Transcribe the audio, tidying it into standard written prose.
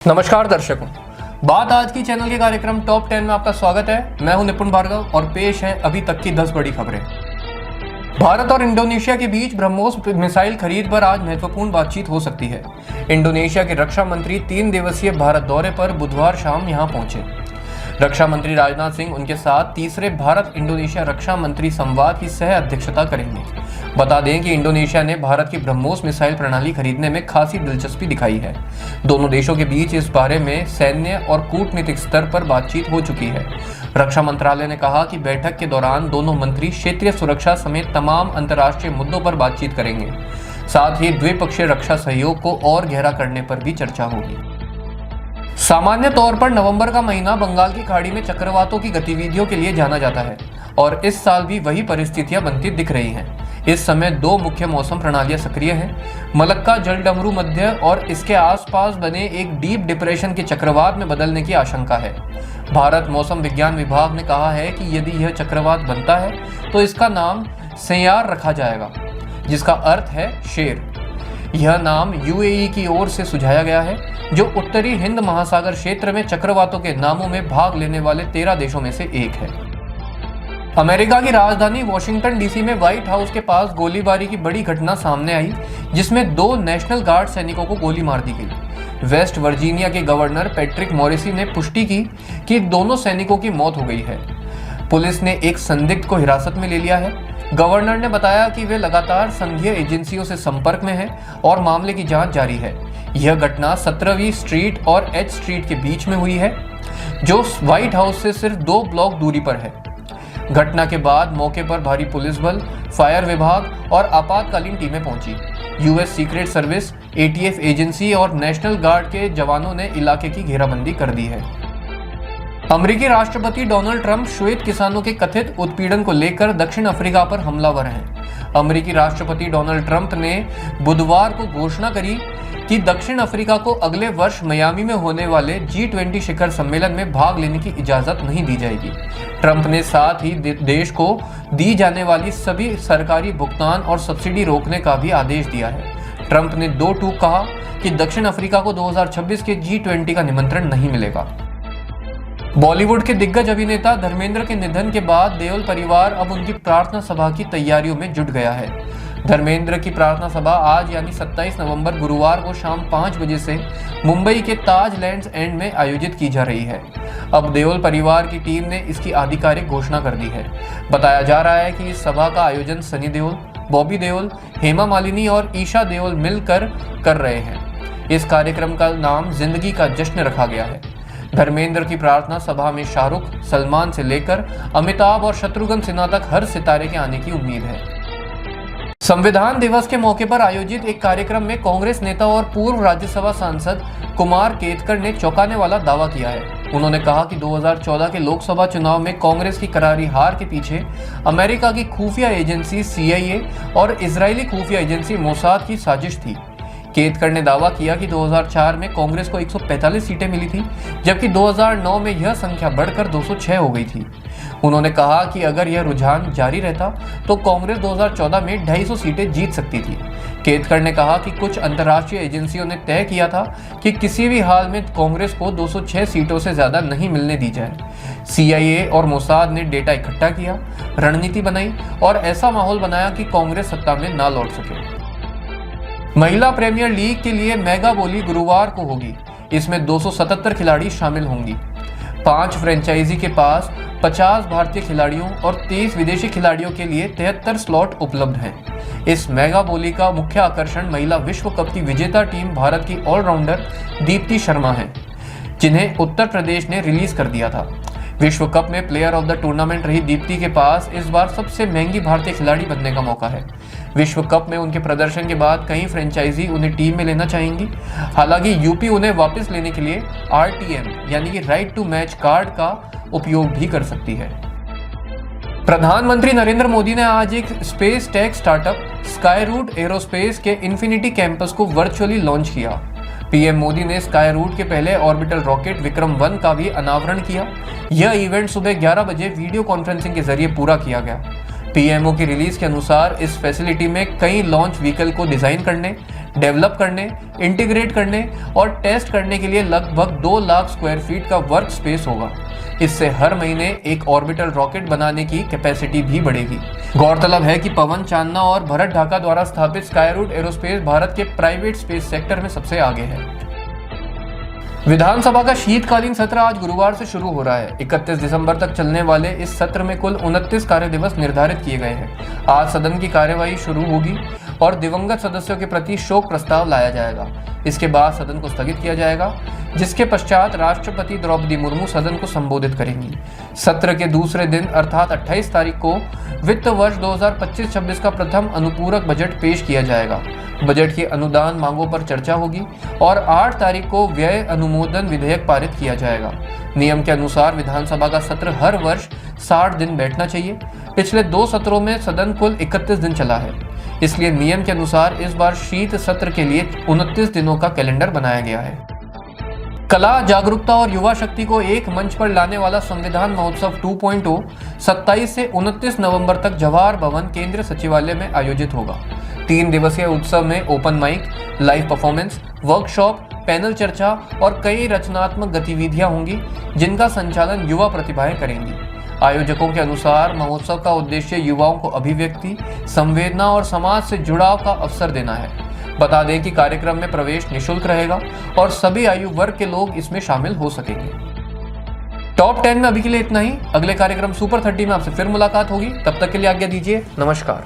नमस्कार दर्शकों, बात आज की चैनल के कार्यक्रम टॉप 10 में आपका स्वागत है। मैं हूं निपुण भार्गव और पेश है अभी तक की 10 बड़ी खबरें। भारत और इंडोनेशिया के बीच ब्रह्मोस मिसाइल खरीद पर आज महत्वपूर्ण बातचीत हो सकती है। इंडोनेशिया के रक्षा मंत्री 3 दिवसीय भारत दौरे पर बुधवार शाम यहां पहुंचे। रक्षा मंत्री राजनाथ सिंह उनके साथ तीसरे भारत इंडोनेशिया रक्षा मंत्री संवाद की सह अध्यक्षता करेंगे। बता दें कि इंडोनेशिया ने भारत की ब्रह्मोस मिसाइल प्रणाली खरीदने में खासी दिलचस्पी दिखाई है। दोनों देशों के बीच इस बारे में सैन्य और कूटनीतिक स्तर पर बातचीत हो चुकी है। रक्षा मंत्रालय ने कहा कि बैठक के दौरान दोनों मंत्री क्षेत्रीय सुरक्षा समेत तमाम अंतर्राष्ट्रीय मुद्दों पर बातचीत करेंगे। साथ ही द्विपक्षीय रक्षा सहयोग को और गहरा करने पर भी चर्चा होगी। सामान्य तौर पर नवंबर का महीना बंगाल की खाड़ी में चक्रवातों की गतिविधियों के लिए जाना जाता है और इस साल भी वही परिस्थितियां बनती दिख रही हैं। इस समय दो मुख्य मौसम प्रणालियां सक्रिय हैं। मलक्का जलडमरू मध्य और इसके आसपास बने एक डीप डिप्रेशन के चक्रवात में बदलने की आशंका है। भारत मौसम विज्ञान विभाग ने कहा है कि यदि यह चक्रवात बनता है तो इसका नाम सैयार रखा जाएगा, जिसका अर्थ है शेर। यह नाम यूएई की ओर से सुझाया गया है, जो उत्तरी हिंद महासागर क्षेत्र में चक्रवातों के नामों में भाग लेने वाले 13 देशों में से एक है। अमेरिका की राजधानी वॉशिंगटन डीसी में व्हाइट हाउस के पास गोलीबारी की बड़ी घटना सामने आई, जिसमें 2 नेशनल गार्ड सैनिकों को गोली मार दी गई। वेस्ट वर्जीनिया के गवर्नर पैट्रिक मॉरिसी ने पुष्टि की कि दोनों सैनिकों की मौत हो गई है। पुलिस ने एक संदिग्ध को हिरासत में ले लिया है। गवर्नर ने बताया कि वे लगातार संघीय एजेंसियों से संपर्क में हैं और मामले की जांच जारी है। यह घटना 17वीं स्ट्रीट और एच स्ट्रीट के बीच में हुई है, जो व्हाइट हाउस से सिर्फ 2 ब्लॉक दूरी पर है। घटना के बाद मौके पर भारी पुलिस बल, फायर विभाग और आपातकालीन टीमें पहुंची। US secret service, ETF agency और नेशनल गार्ड के जवानों ने इलाके की घेराबंदी कर दी है। अमेरिकी राष्ट्रपति डोनाल्ड ट्रंप श्वेत किसानों के कथित उत्पीड़न को लेकर दक्षिण अफ्रीका पर हमलावर हैं। अमेरिकी राष्ट्रपति डोनाल्ड ट्रंप ने बुधवार को घोषणा करी कि दक्षिण अफ्रीका को अगले वर्ष मियामी में होने वाले G20 शिखर सम्मेलन में भाग लेने की इजाजत नहीं दी जाएगी। ट्रंप ने साथ ही देश को दी जाने वाली सभी सरकारी भुगतान और सब्सिडी रोकने का भी आदेश दिया है। ट्रंप ने 2 टूक कहा कि दक्षिण अफ्रीका को 2026 के G20 का निमंत्रण नहीं मिलेगा। बॉलीवुड के दिग्गज अभिनेता धर्मेंद्र के निधन के बाद देओल परिवार अब उनकी प्रार्थना सभा की तैयारियों में जुट गया है। धर्मेंद्र की प्रार्थना सभा आज यानी 27 नवंबर गुरुवार को शाम 5 बजे से मुंबई के ताज लैंड्स एंड में आयोजित की जा रही है। अब देओल परिवार की टीम ने इसकी आधिकारिक घोषणा कर दी है। बताया जा रहा है कि इस सभा का आयोजन सनी देओल, बॉबी देओल, हेमा मालिनी और ईशा देओल मिलकर कर रहे हैं। इस कार्यक्रम का नाम जिंदगी का जश्न रखा गया है। धर्मेंद्र की प्रार्थना सभा में शाहरुख, सलमान से लेकर अमिताभ और शत्रुघ्न सिन्हा तक हर सितारे के आने की उम्मीद है। संविधान दिवस के मौके पर आयोजित एक कार्यक्रम में कांग्रेस नेता और पूर्व राज्यसभा सांसद कुमार केतकर ने चौंकाने वाला दावा किया है। उन्होंने कहा कि 2014 के लोकसभा चुनाव में कांग्रेस की करारी हार के पीछे अमेरिका की खुफिया एजेंसी CIA और इजरायली खुफिया एजेंसी मोसाद की साजिश थी। केतकर ने दावा किया कि 2004 में कांग्रेस को 145 सीटें मिली थी, जबकि 2009 में यह संख्या बढ़कर 206 हो गई थी। उन्होंने कहा कि अगर यह रुझान जारी रहता तो कांग्रेस 2014 में 250 सीटें जीत सकती थी। केतकर ने कहा कि कुछ अंतर्राष्ट्रीय एजेंसियों ने तय किया था कि किसी भी हाल में कांग्रेस को 206 सीटों से ज्यादा नहीं मिलने दी जाए। CIA और मोसाद ने डेटा इकट्ठा किया, रणनीति बनाई और ऐसा माहौल बनाया कि कांग्रेस सत्ता में ना लौट सके। महिला प्रीमियर लीग के लिए मेगा बोली गुरुवार को होगी। इसमें 277 खिलाड़ी शामिल होंगी। 5 फ्रेंचाइजी के पास 50 भारतीय खिलाड़ियों और 23 विदेशी खिलाड़ियों के लिए 73 स्लॉट उपलब्ध हैं। इस मेगा बोली का मुख्य आकर्षण महिला विश्व कप की विजेता टीम भारत की ऑलराउंडर दीप्ति शर्मा है, जिन्हें उत्तर प्रदेश ने रिलीज कर दिया था। विश्व कप में प्लेयर ऑफ द टूर्नामेंट रही दीप्ति के पास इस बार सबसे महंगी भारतीय खिलाड़ी बनने का मौका है। विश्व कप में उनके प्रदर्शन के बाद कई फ्रेंचाइजी उन्हें टीम में लेना चाहेंगी। हालांकि यूपी उन्हें वापस लेने के लिए RTM यानी कि राइट टू मैच कार्ड का उपयोग भी कर सकती है। प्रधानमंत्री नरेंद्र मोदी ने आज एक space tech startup Skyroot aerospace के इन्फिनिटी कैंपस को वर्चुअली लॉन्च किया। पीएम मोदी ने स्काईरूट के पहले ऑर्बिटल रॉकेट विक्रम 1 का भी अनावरण किया। यह इवेंट सुबह 11 बजे वीडियो कॉन्फ्रेंसिंग के जरिए पूरा किया गया। पीएमओ की रिलीज के अनुसार इस फैसिलिटी में कई लॉन्च व्हीकल को डिजाइन करने, डेवलप करने, इंटीग्रेट करने और टेस्ट करने के लिए लगभग 2 लाख स्क्वायर फीट का वर्क स्पेस होगा। इससे हर महीने एक ऑर्बिटल रॉकेट बनाने की कैपेसिटी भी बढ़ेगी। गौरतलब है कि पवन चांदना और भरत ढाका द्वारा स्थापित स्काईरूट एरोस्पेस भारत के प्राइवेट स्पेस सेक्टर में सबसे आगे है। विधानसभा का शीतकालीन सत्र आज गुरुवार से शुरू हो रहा है। 31 दिसंबर तक चलने वाले इस सत्र में कुल 29 कार्य दिवस निर्धारित किए गए हैं। आज सदन की कार्यवाही शुरू होगी और दिवंगत सदस्यों के प्रति शोक प्रस्ताव लाया जाएगा। इसके बाद सदन को स्थगित किया जाएगा, जिसके पश्चात राष्ट्रपति द्रौपदी मुर्मू सदन को संबोधित करेंगी। सत्र के दूसरे दिन अर्थात 28 तारीख को वित्त वर्ष 2025-26 का प्रथम अनुपूरक बजट पेश किया जाएगा। बजट की अनुदान मांगों पर चर्चा होगी और 8 तारीख को व्यय अनुमोदन विधेयक पारित किया जाएगा। नियम के अनुसार विधानसभा का सत्र हर वर्ष 60 दिन बैठना चाहिए। पिछले 2 सत्रों में सदन कुल 31 दिन चला है, इसलिए नियम के अनुसार इस बार शीत सत्र के लिए 29 दिनों का कैलेंडर बनाया गया है। कला, जागरूकता और युवा शक्ति को एक मंच पर लाने वाला संविधान महोत्सव 2.0 27 से 29 नवंबर तक जवाहर भवन केंद्रीय सचिवालय में आयोजित होगा। 3 दिवसीय उत्सव में open mic, live performance, workshop, panel चर्चा और कई रचनात्मक गतिविधियां होंगी, जिनका संचालन युवा प्रतिभाएं करेंगी। आयोजकों के अनुसार महोत्सव का उद्देश्य युवाओं को अभिव्यक्ति, संवेदना और समाज से जुड़ाव का अवसर देना है। बता दें कि कार्यक्रम में प्रवेश निःशुल्क रहेगा और सभी आयु वर्ग के लोग इसमें शामिल हो सकेंगे। टॉप 10 में अभी के लिए इतना ही। अगले कार्यक्रम सुपर 30 में आपसे फिर मुलाकात होगी। तब तक के लिए आज्ञा दीजिए। नमस्कार।